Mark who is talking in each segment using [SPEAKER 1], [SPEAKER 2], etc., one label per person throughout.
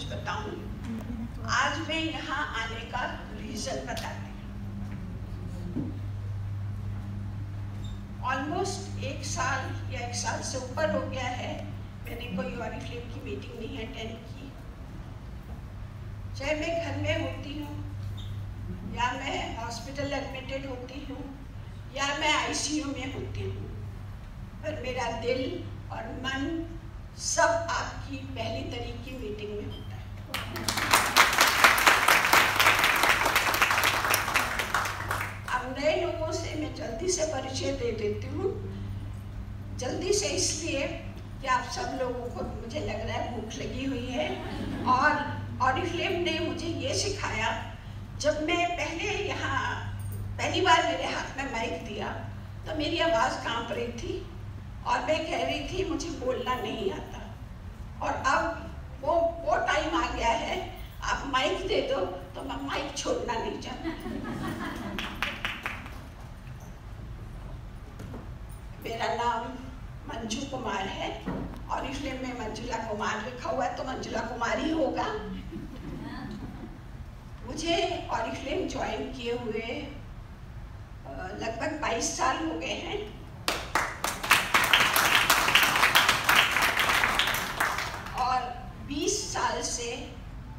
[SPEAKER 1] बताऊं। आज मैं यहाँ आने का रीजन बताती हूँ। ऑलमोस्ट 1 साल या 1 साल से ऊपर हो गया है मैंने कोई ऑरिफ्लेम की मीटिंग नहीं अटेंड की। चाहे मैं घर में होती हूँ या मैं हॉस्पिटल एडमिटेड होती हूँ या मैं आईसीयू में होती हूँ, पर मेरा दिल और मन सब आपकी पहली तारीख की मीटिंग में होता है। अब नए लोगों से मैं जल्दी से परिचय दे देती हूँ। जल्दी से इसलिए कि आप सब लोगों को मुझे लग रहा है भूख लगी हुई है, और ऑरिफ्लेम ने मुझे ये सिखाया। जब मैं पहली बार मेरे हाथ में माइक दिया तो मेरी आवाज़ कांप रही थी और मैं कह रही थी मुझे बोलना नहीं आता, और अब वो टाइम आ गया है, आप माइक दे दो तो मैं माइक छोड़ना नहीं चाहती। मेरा नाम मंजू कुमार है और इसलिए में मंजुला कुमार लिखा हुआ है तो मंजुला कुमार ही होगा। मुझे ऑरिफ्लेम ज्वाइन किए हुए लगभग 22 साल हो गए हैं। और 20 साल से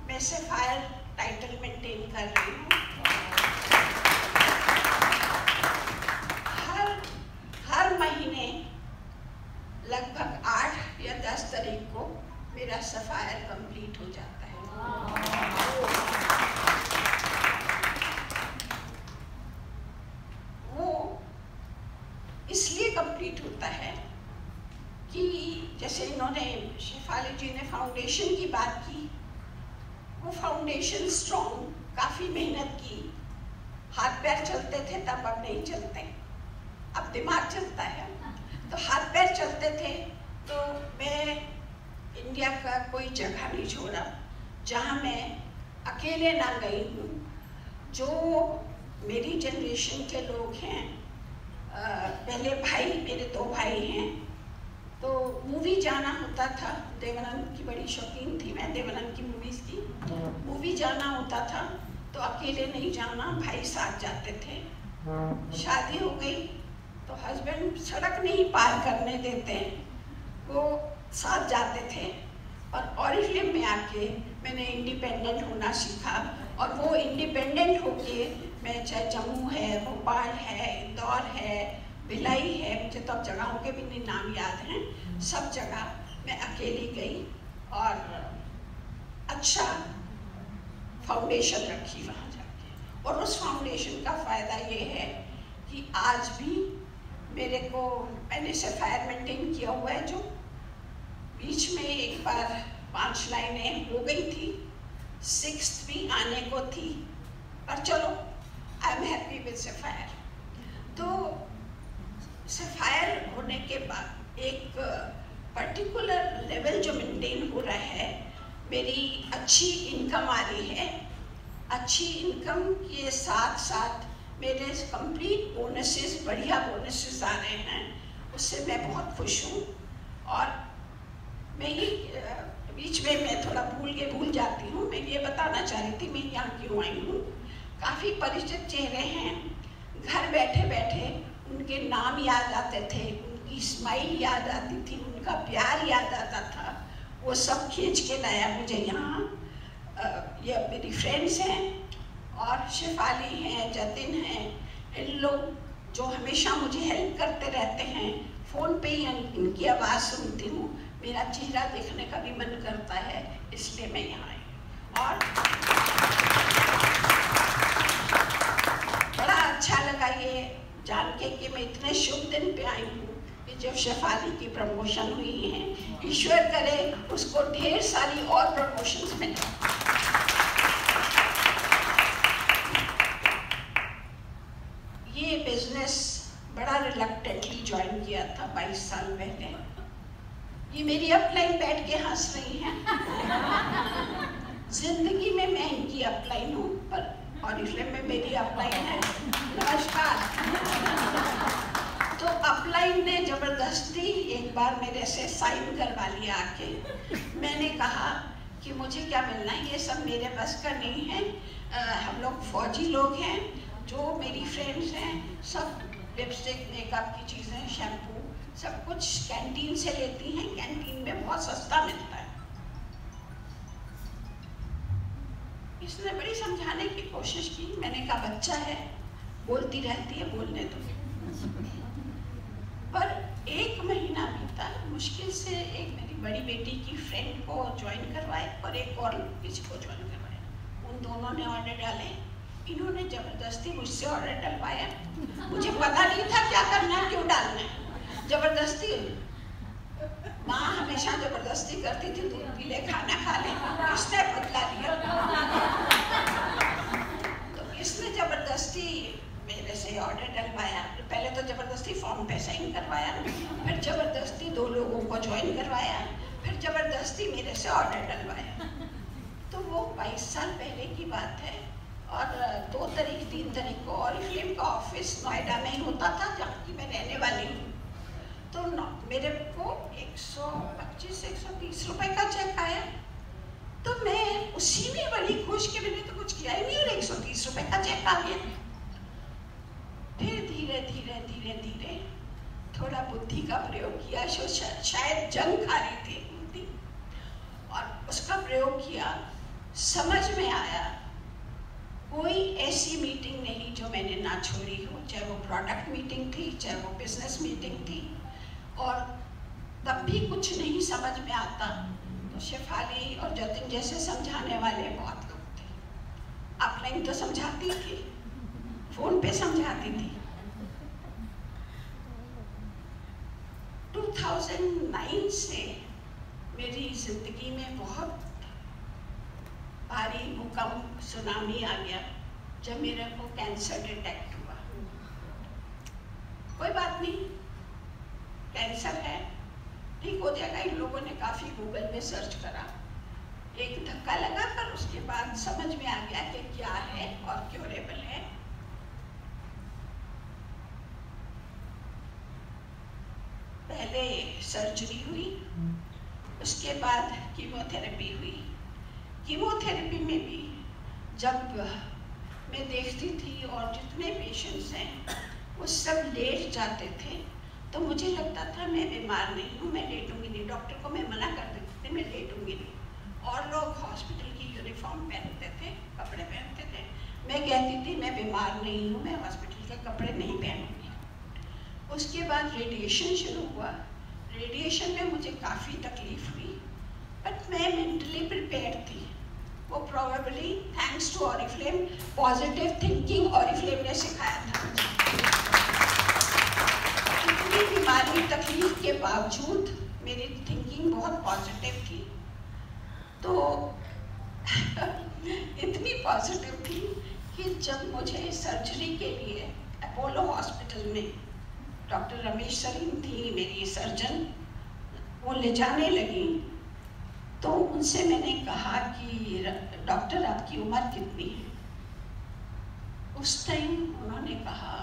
[SPEAKER 1] मैं सफायर टाइटल मेंटेन कर रही हूँ। हर महीने लगभग 8 या 10 तारीख को मेरा सफायर कंप्लीट हो जाता है। इसलिए कंप्लीट होता है कि जैसे इन्होंने शेफाली जी ने फाउंडेशन की बात की, वो फाउंडेशन स्ट्रॉन्ग, काफ़ी मेहनत की। हाथ पैर चलते थे तब, अब नहीं चलते, अब दिमाग चलता है। तो हाथ पैर चलते थे तो मैं इंडिया का कोई जगह नहीं छोड़ा जहाँ मैं अकेले ना गई हूँ। जो मेरी जनरेशन के लोग हैं, पहले मेरे 2 भाई हैं, तो मूवी जाना होता था। देवानंद की बड़ी शौकीन थी मैं, देवानंद की मूवीज़ की। मूवी जाना होता था तो अकेले नहीं जाना, भाई साथ जाते थे। शादी हो गई तो हस्बैंड सड़क नहीं पार करने देते, वो साथ जाते थे। और ऑरिफ्लेम में आके मैंने इंडिपेंडेंट होना सीखा, और वो इंडिपेंडेंट होके मैं चाहे जम्मू है, भोपाल है, इंदौर है, भिलाई है, मुझे तो अब जगहों के भी नहीं नाम याद हैं, सब जगह मैं अकेली गई और अच्छा फाउंडेशन रखी वहाँ जाके। और उस फाउंडेशन का फ़ायदा ये है कि आज भी मैंने सफायर मेंटेन किया हुआ है। जो बीच में एक बार 5 लाइनें हो गई थी, 6th भी आने को थी, पर चलो I am happy with sapphire. तो सफायर होने के बाद एक पर्टिकुलर लेवल जो मेंटेन हो रहा है, मेरी अच्छी इनकम आ रही है। अच्छी इनकम के साथ साथ मेरे कंप्लीट बोनसेस, बढ़िया बोनसेस आ रहे हैं, उससे मैं बहुत खुश हूँ। और मैं ये बीच में मैं थोड़ा भूल जाती हूँ। मैं ये बताना चाह रही थी मैं यहाँ क्यों आई हूँ। काफ़ी परिचित चेहरे हैं, घर बैठे बैठे उनके नाम याद आते थे, उनकी स्माइल याद आती थी, उनका प्यार याद आता था, वो सब खींच के लाया मुझे यहाँ। ये मेरी फ्रेंड्स हैं और शेफाली हैं, जतिन हैं, इन लोग जो हमेशा मुझे हेल्प करते रहते हैं। फ़ोन पे ही इनकी आवाज़ सुनती हूँ, मेरा चेहरा देखने का भी मन करता है, इसलिए मैं यहाँ आई। और बड़ा अच्छा लगा ये जान के कि मैं इतने शुभ दिन पे आई हूँ कि जब शेफाली की प्रमोशन हुई है। ईश्वर करे उसको ढेर सारी और प्रमोशंस मिले। ये बिजनेस बड़ा रिलक्टेंटली ज्वाइन किया था 22 साल पहले। ये मेरी अपलाइन बैठ के हंस रही हैं। जिंदगी में मैं इनकी अपलाइन हूँ, पर ऑरिफ्लेम में मेरी अपलाइन है। नमस्कार। तो अपलाइन ने जबरदस्ती एक बार मेरे से साइन करवा लिया आके। मैंने कहा कि मुझे क्या मिलना है, ये सब मेरे बस का नहीं है। हम लोग फौजी लोग हैं, जो मेरी फ्रेंड्स हैं सब लिपस्टिक, मेकअप की चीज़ें, शैम्पू सब कुछ कैंटीन से लेती हैं। कैंटीन में बहुत सस्ता मिलता है। इसने बड़ी समझाने की कोशिश की। मैंने कहा बच्चा है, बोलती रहती है, बोलने दो। पर 1 महीना बीता, मुश्किल से एक मेरी बड़ी बेटी की फ्रेंड को ज्वाइन करवाए और एक और किसी को ज्वाइन करवाए। उन दोनों ने ऑर्डर डाले, इन्होंने जबरदस्ती मुझसे ऑर्डर डलवाया। मुझे पता नहीं था क्या करना है, क्यों डालना है। जबरदस्ती, माँ हमेशा जबरदस्ती करती थी, दूध पी ले, खाना खा ले, इसने बदला लिया। तो इसने जबरदस्ती मेरे से ऑर्डर डलवाया। पहले तो जबरदस्ती फॉर्म पे साइन करवाया, फिर जबरदस्ती 2 लोगों को ज्वाइन करवाया, फिर जबरदस्ती मेरे से ऑर्डर डलवाया। तो वो 22 साल पहले की बात है। और 2 तारीख 3 तारीख को ऑरिफ्लेम का ऑफिस नोएडा में ही होता था, जहाँ की मैं रहने वाली हूँ। तो मेरे को 125-130 रुपए का चेक आया। तो मैं उसी में बड़ी खुश कि मैंने तो कुछ किया ही नहीं और 130 रुपए का चेक आ गया। फिर धीरे धीरे धीरे धीरे थोड़ा बुद्धि का प्रयोग किया। शायद जंग खा रही थी बुद्धि, और उसका प्रयोग किया। समझ में आया कोई ऐसी मीटिंग नहीं जो मैंने ना छोड़ी हो, चाहे वो प्रोडक्ट मीटिंग थी, चाहे वो बिजनेस मीटिंग थी। और तब भी कुछ नहीं समझ में आता तो शेफाली और जतिन जैसे समझाने वाले बहुत लोग थे। ऑफलाइन तो समझाती थी, फोन पे समझाती थी। 2009 से मेरी जिंदगी में बहुत भारी भूकंप, सुनामी आ गया जब मेरे को कैंसर डिटेक्ट हुआ। कोई बात नहीं, कैंसर है, ठीक हो जाएगा। इन लोगों ने काफी गूगल में सर्च करा, एक धक्का लगा, पर उसके बाद समझ में आ गया कि क्या है और क्योरेबल है। पहले सर्जरी हुई, उसके बाद कीमोथेरेपी हुई। कीमोथेरेपी में भी जब मैं देखती थी और जितने पेशेंट्स हैं वो सब लेट जाते थे, तो मुझे लगता था मैं बीमार नहीं हूँ, मैं लेटूंगी नहीं। डॉक्टर को मैं मना कर देती थी, मैं लेटूंगी नहीं। और लोग हॉस्पिटल की यूनिफॉर्म पहनते थे, कपड़े पहनते थे, मैं कहती थी मैं बीमार नहीं हूँ, मैं हॉस्पिटल के कपड़े नहीं पहनूंगी। उसके बाद रेडिएशन शुरू हुआ। रेडिएशन में मुझे काफ़ी तकलीफ हुई, बट मैं मेंटली प्रिपेयर थी। वो probably thanks to Oriflame, positive thinking Oriflame ने सिखाया था। इतनी बीमारी तकलीफ के बावजूद मेरी थिंकिंग बहुत पॉजिटिव थी। तो इतनी पॉजिटिव थी कि जब मुझे सर्जरी के लिए अपोलो हॉस्पिटल में डॉक्टर रमेश सरीन थी मेरी सर्जन, वो ले जाने लगी, तो उनसे मैंने कहा कि डॉक्टर आपकी उम्र कितनी है? उस टाइम उन्होंने कहा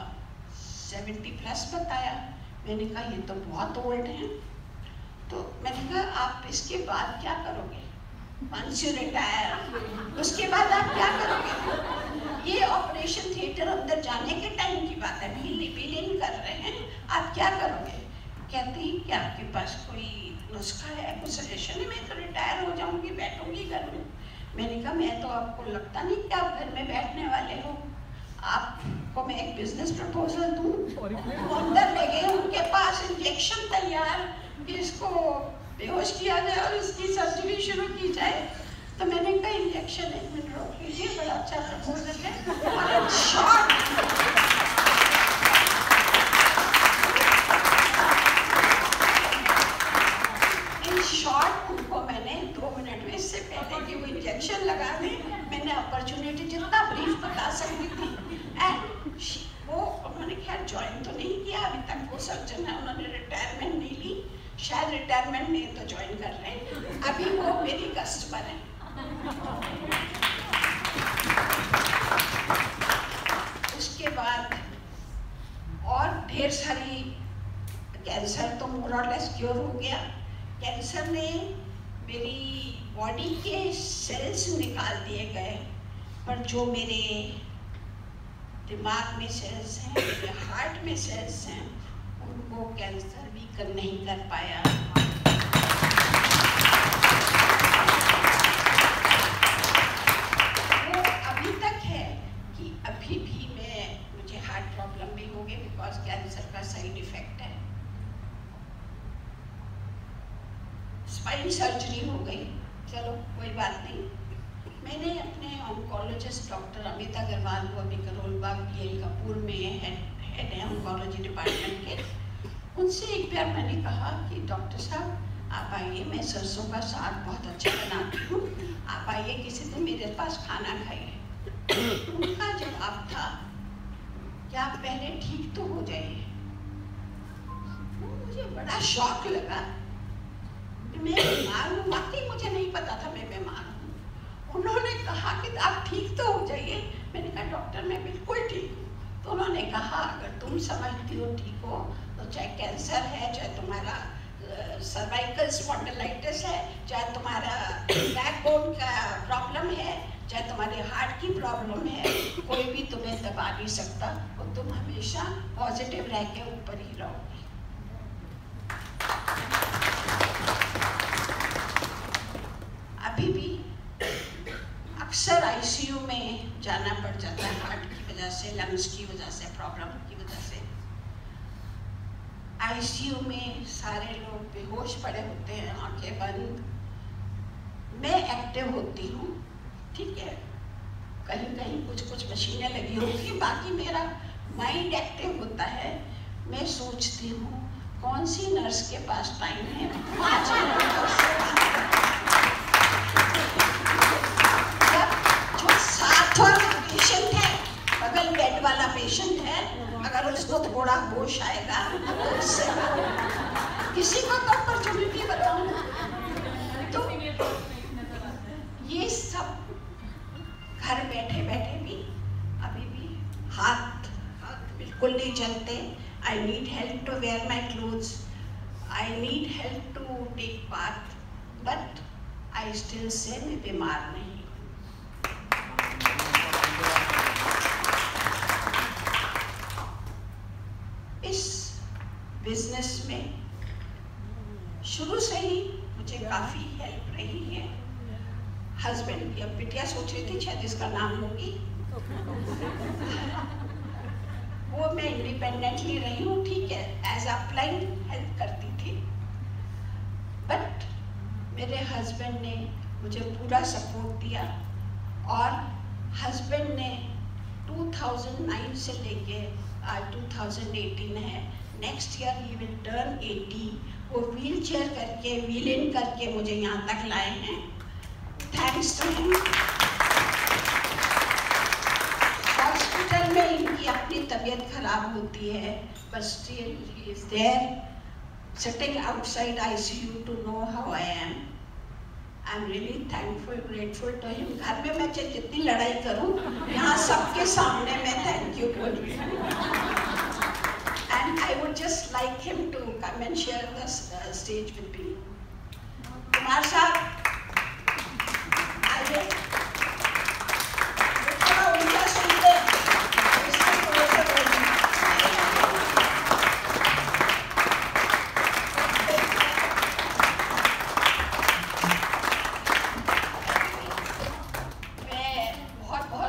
[SPEAKER 1] 70+ बताया। मैंने कहा ये तो बहुत ओल्ड है। तो मैंने कहा आप इसके बाद क्या करोगे? वंस यू रिटायर, उसके बाद आप क्या करोगे? ये ऑपरेशन थिएटर अंदर जाने के टाइम की बात है, विलीन कर रहे हैं, आप क्या करोगे? कहती क्या आपके पास कोई नुस्खा है, कुछ सजेशन है? मैं तो रिटायर हो जाऊंगी, बैठूंगी घर में। मैंने कहा मैं तो आपको लगता नहीं कि आप घर में बैठने वाले हो, आपको मैं एक बिजनेस प्रपोजल दूं। वो अंदर ले गए, उनके पास इंजेक्शन तैयार कि इसको बेहोश किया जाए और इसकी सर्जरी शुरू की जाए। तो मैंने कहा इंजेक्शन 1 मिनट रोक लीजिए, बड़ा अच्छा प्रपोजल है। और इन शॉर्ट उनको मैंने 2 मिनट में, इससे पहले कि वो इंजेक्शन लगा दें, मैंने अपॉर्चुनिटी जितना ब्रीफ बता सकती थी। एंड वो उन्होंने खैर ज्वाइन तो नहीं किया अभी तक, वो सर्जन है, उन्होंने रिटायरमेंट नहीं ली, शायद रिटायरमेंट नहीं तो ज्वाइन कर रहे हैं। अभी वो मेरी कस्टमर है। उसके बाद और ढेर सारी, कैंसर तो मोर और लेस क्योर हो गया। कैंसर ने मेरी बॉडी के सेल्स निकाल दिए गए, पर जो मेरे दिमाग में सेल्स हैं, मेरे हार्ट में सेल्स हैं, उनको कैंसर वीकन नहीं कर पाया। वो अभी तक है कि अभी भी मुझे हार्ट प्रॉब्लम भी होगी, बिकॉज कैंसर का साइड इफेक्ट है। स्पाइन सर्जरी हो गई, चलो कोई बात नहीं। मैंने अपने ऑन्कोलॉजिस्ट डॉक्टर अमित अग्रवाल को, अभी करोलबाग PL कपूर में हेड है ऑन्कोलॉजी डिपार्टमेंट के, उनसे एक बार मैंने कहा कि डॉक्टर साहब आप आइए, मैं सरसों का साग बहुत अच्छा बनाती हूँ, आप आइए किसी दिन मेरे पास खाना खाइए। उनका जवाब था कि आप पहले ठीक तो हो जाइए। मुझे बड़ा शॉक लगा, मैं बीमार हूँ, वाकई मुझे नहीं पता था मैं बीमार हूँ। उन्होंने कहा कि आप ठीक तो हो जाइए। मैंने कहा डॉक्टर मैं बिल्कुल ठीक हूँ। तो उन्होंने कहा अगर तुम समझती हो ठीक हो, तो चाहे कैंसर है, चाहे तुम्हारा सर्वाइकल स्पॉन्डिलाइटिस है, चाहे तुम्हारा बैकबोन का प्रॉब्लम है, चाहे तुम्हारे हार्ट की प्रॉब्लम है, कोई भी तुम्हें दबा नहीं सकता और तुम हमेशा पॉजिटिव रह के ऊपर ही रहोगे। अभी भी अक्सर ICU में जाना पड़ जाता है, हार्ट की वजह से, लंग्स की वजह से, प्रॉब्लम की वजह से। ICU में सारे लोग बेहोश पड़े होते हैं, आंखें बंद। मैं एक्टिव होती हूँ, ठीक है, कहीं कहीं कुछ मशीनें लगी होती हैं, बाकी मेरा माइंड एक्टिव होता है। मैं सोचती हूँ कौन सी नर्स के पास टाइम है 5 मिनट जो साथ वाला पेशेंट है, बगल बेड वाला पेशेंट है, अगर उसको थोड़ा होश आएगा तो उससे किसी को तो अपॉर्चुनिटी बताऊं। तो ये सब घर बैठे बैठे भी अभी भी हाथ बिल्कुल नहीं चलते। I need help to wear my clothes. I need help to take bath. But I still say मैं बीमार नहीं। इस बिजनेस में शुरू से ही मुझे काफी हेल्प रही है। हस्बैंड की, अब बिटिया सोच रही थी शायद इसका नाम होगी, वो मैं इंडिपेंडेंटली रही हूँ, ठीक है, एज अपलाइन हेल्प करती थी। बट मेरे हस्बैंड ने मुझे पूरा सपोर्ट दिया और हस्बैंड ने 2009 से लेके आज 2018 है, next year he will turn 80। वो व्हील चेयर करके, व्हील इन करके मुझे यहाँ तक लाए हैं। Thanks to him. हॉस्पिटल में इनकी अपनी तबीयत खराब होती है, but still he is there, sitting outside ICU to know how I am. I'm really thankful, grateful to him. घर में मैं जितनी लड़ाई करूं, यहाँ सबके सामने मैं thank you बोल रही हूँ। And I would just like him to come and share the stage with me. Kumar साहब, आइए। थोड़ा उनका सुनते हैं।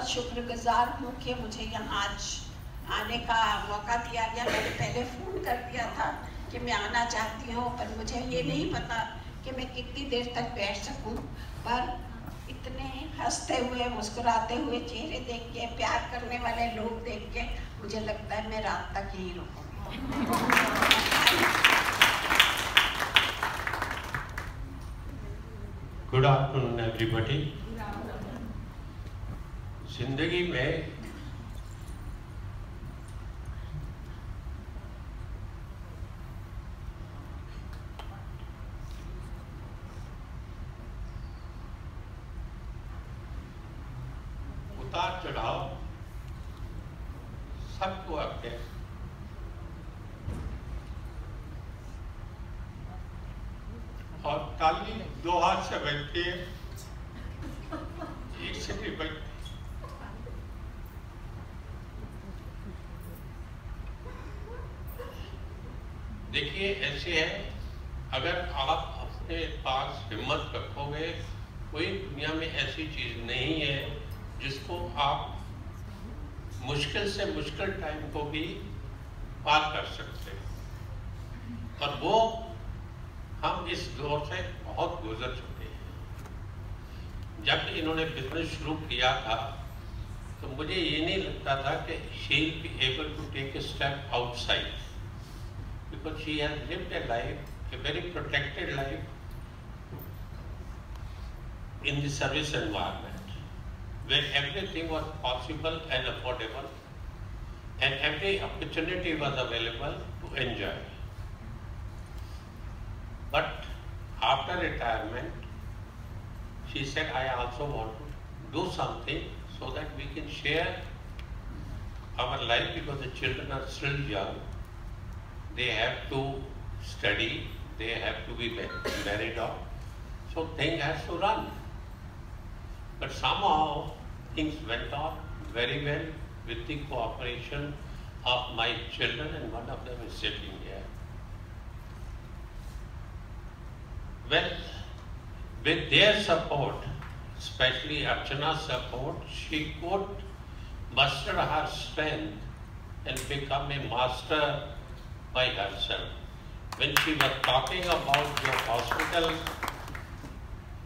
[SPEAKER 1] शुक्रगुजार हूँ कि मुझे यहाँ आज आने का मौका दिया गया। मैंने पहले फ़ोन कर दिया था कि मैं आना चाहती हूँ, पर मुझे ये नहीं पता कि मैं कितनी देर तक बैठ सकूँ। पर इतने हंसते हुए, मुस्कुराते हुए चेहरे देख के, प्यार करने वाले लोग देख के मुझे लगता है मैं रात तक यहीं रुकूँगी।
[SPEAKER 2] Good afternoon everybody. जिंदगी में उतार चढ़ाव सबको आते हैं, और ताली 2 हाथ से बजती है। sensitive. देखिए ऐसे है, अगर आप अपने पास हिम्मत रखोगे, कोई दुनिया में ऐसी चीज नहीं है जिसको आप मुश्किल से मुश्किल टाइम को भी पार कर सकते हैं। और वो हम इस दौर से बहुत गुजर चुके हैं। जब इन्होंने बिजनेस शुरू किया था तो मुझे ये नहीं लगता था कि she will be able to take a step outside, because she has lived a life, a very protected life in the service environment where everything was possible and affordable and every opportunity was available to enjoy. But after retirement, she said, I also want to do something so that we can share our life, because the children are still young. They have to study, they have to be married off, so things has to run. But somehow things went on very well with the cooperation of my children, and one of them is sitting here. Well, with their support, especially Archana's support, she could muster her strength and become a master by herself. When she was talking about your hospital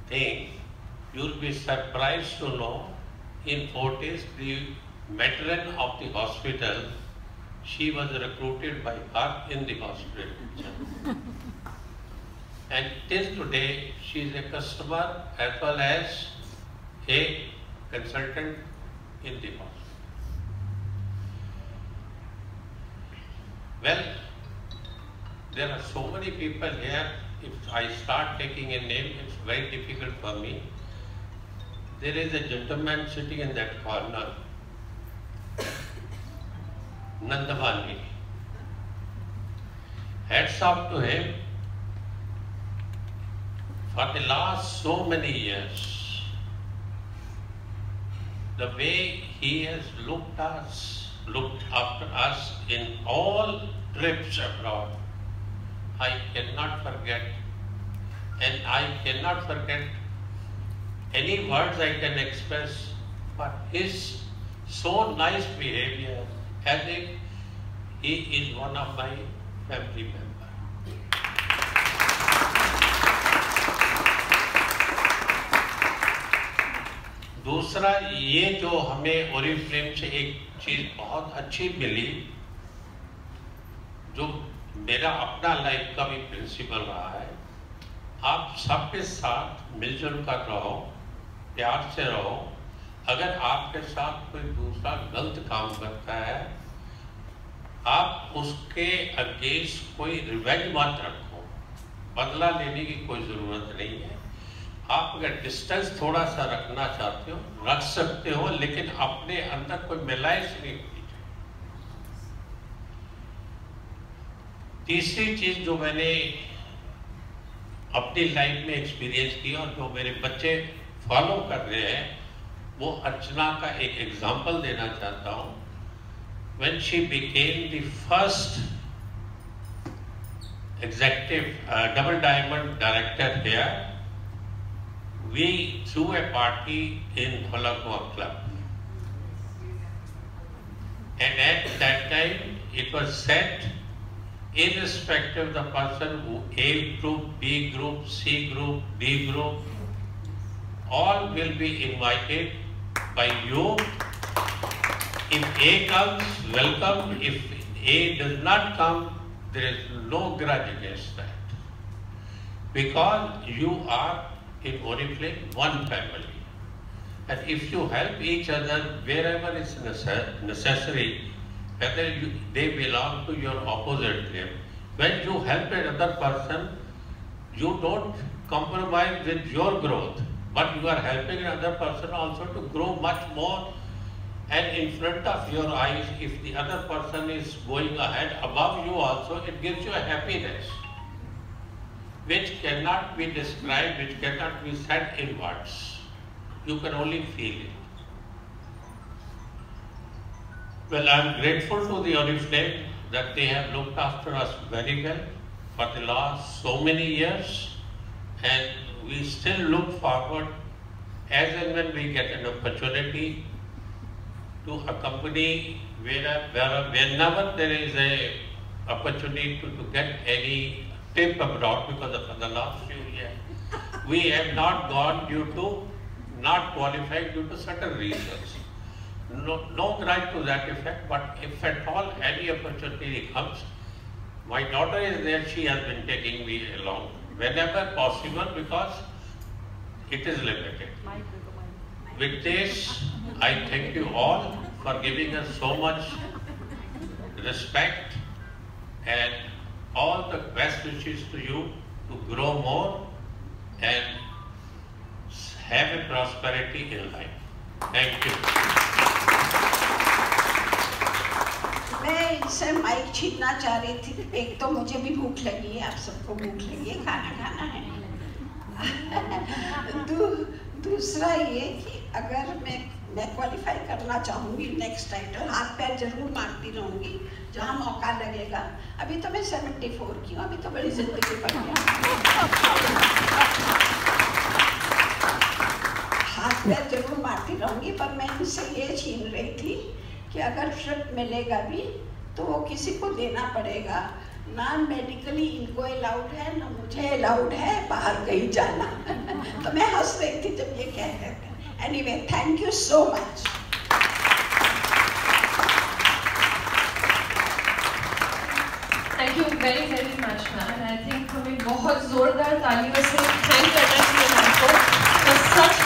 [SPEAKER 2] thing, you'll be surprised to know in Fortis, the matron of the hospital, she was recruited by her in the hospital. And till today, she is a customer as well as a consultant in the hospital. Well, there are so many people here. If I start taking a name, it's very difficult for me. There is a gentleman sitting in that corner, Nandavani. Hats off to him. For the last so many years, the way he has looked after us in all trips abroad, I cannot forget, and I cannot forget any words I can express, but his so nice behavior, as if he is one of my family members. दूसरा, ये जो हमें Oriflame से एक चीज बहुत अच्छी मिली, जो मेरा अपना लाइफ का भी प्रिंसिपल रहा है, आप सबके साथ मिलजुल कर रहो, प्यार से रहो। अगर आपके साथ कोई दूसरा गलत काम करता है, आप उसके अगेंस्ट कोई रिवेंज मत रखो, बदला लेने की कोई जरूरत नहीं है। आप अगर डिस्टेंस थोड़ा सा रखना चाहते हो, रख सकते हो, लेकिन अपने अंदर कोई मिलाइश नहीं होती। तीसरी चीज जो मैंने अपनी लाइफ में एक्सपीरियंस की और जो मेरे बच्चे फॉलो कर रहे हैं, वो अर्चना का एक एग्जाम्पल देना चाहता हूँ। When she became the first executive double diamond director here, we threw a party in Holakwa Club, and at that time it was said, irrespective of the person who A group, B group, C group, D group, all will be invited by you. If A comes, welcome. If A does not come, there is no grudge against that, because you are in Oriflame one family, and if you help each other wherever it's necessary, whether they belong to your opposite claim, when you help another person, you don't compromise with your growth, but you are helping another person also to grow much more. And in front of your eyes, if the other person is going ahead above you also, it gives you a happiness which cannot be described, which cannot be said in words. you can only feel it. Well, I'm grateful to the Oriflame that they have looked after us very well for the last so many years, and we still look forward as and when we get an opportunity to accompany whenever there is a opportunity to get any trip abroad, because for the last few years we have not gone due to not qualified due to certain reasons. No right to that effect, but if at all any opportunity comes, my daughter is there, she has been taking me along whenever possible because it is limited. With this, I thank you all for giving us so much respect and all the best wishes to you to grow more and have a prosperity in life. Thank you.
[SPEAKER 1] मैं इनसे mic छीनना चाह रही थी। एक तो मुझे भी भूख लगी है, आप सबको भूख लगी है, खाना खाना है। दूसरा ये कि अगर मैं क्वालिफाई करना चाहूँगी नेक्स्ट टाइटल, हाथ पैर जरूर मारती रहूँगी जहाँ मौका लगेगा। अभी तो मैं 74 की हूँ, अभी तो बड़ी जिंदगी पड़ गई। हाथ पैर जरूर मारती रहूँगी, पर मैं इनसे ये छीन रही थी कि अगर ट्रिप मिलेगा भी तो वो किसी को देना पड़ेगा। नॉन मेडिकली इनको अलाउड है, ना मुझे अलाउड है बाहर कहीं जाना। तो मैं हंस रही थी जब ये कह रहे थे। Anyway, thank you so much.
[SPEAKER 3] Thank you very very much ma'am. I think हमें बहुत जोरदार तालियों से थैंक करना चाहिए आपको फॉर सच